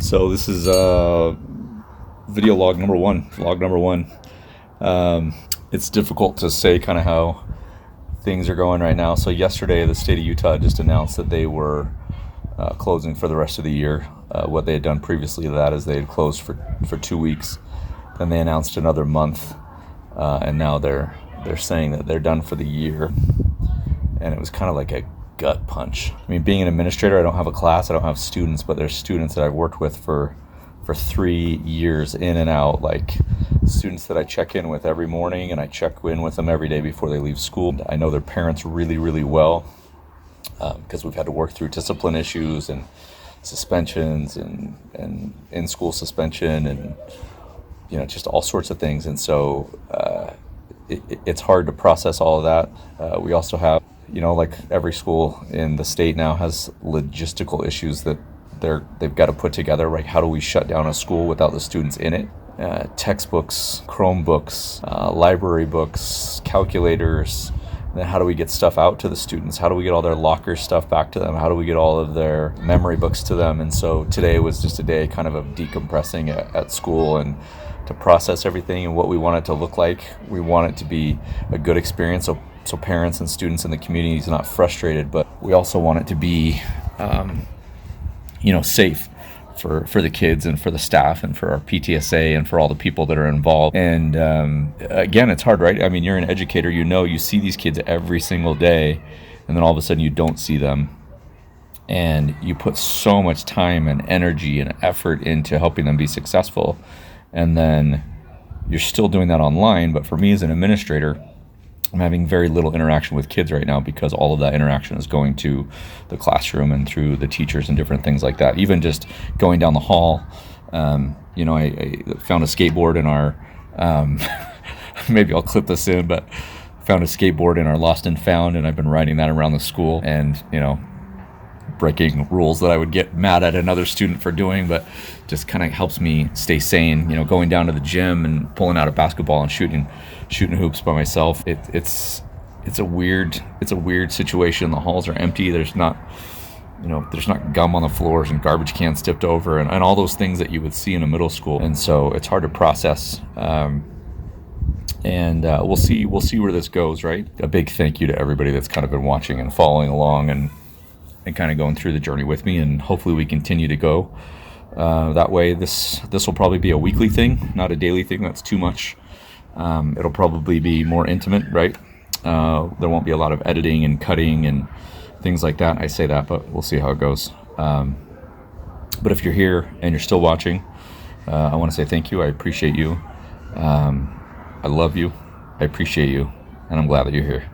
So this is video log number one. It's difficult to say kind of how things are going right now. So yesterday, the state of Utah just announced that they were closing for the rest of the year. What they had done previously to that is they had closed for 2 weeks. Then they announced another month, and now they're saying that they're done for the year. And it was kind of like a gut punch. I mean, being an administrator, I don't have a class, I don't have students, but there's students that I've worked with for 3 years in and out, like students that I check in with every morning, and I check in with them every day before they leave school. I know their parents really, really well, because we've had to work through discipline issues and suspensions and in-school suspension and just all sorts of things. And so it's hard to process all of that. We also have, like every school in the state now has logistical issues that they've got to put together. Like, how do we shut down a school without the students in it? Textbooks, Chromebooks, library books, calculators. And then how do we get stuff out to the students? How do we get all their locker stuff back to them? How do we get all of their memory books to them? And so today was just a day kind of decompressing at school and to process everything and what we want it to look like. We want it to be a good experience so parents and students in the community is not frustrated, but we also want it to be safe for the kids and for the staff and for our PTSA and for all the people that are involved. And again, it's hard, right? I mean, you're an educator, you see these kids every single day, and then all of a sudden you don't see them. And you put so much time and energy and effort into helping them be successful. And then you're still doing that online. But for me as an administrator, I'm having very little interaction with kids right now because all of that interaction is going to the classroom and through the teachers and different things like that. Even just going down the hall, I found a skateboard in our, maybe I'll clip this in, but found a skateboard in our Lost and Found, and I've been riding that around the school and, breaking rules that I would get mad at another student for doing, but just kind of helps me stay sane. Going down to the gym and pulling out a basketball and shooting hoops by myself. It's a weird situation. The halls are empty. There's not gum on the floors and garbage cans tipped over and all those things that you would see in a middle school. And so it's hard to process. We'll see where this goes, right? A big thank you to everybody that's kind of been watching and following along and kind of going through the journey with me, and hopefully we continue to go that way. This will probably be a weekly thing, not a daily thing. That's too much. It'll probably be more intimate, right? There won't be a lot of editing and cutting and things like that. I say that, but we'll see how it goes. But if you're here and you're still watching, I want to say thank you. I appreciate you. I love you. I appreciate you, and I'm glad that you're here.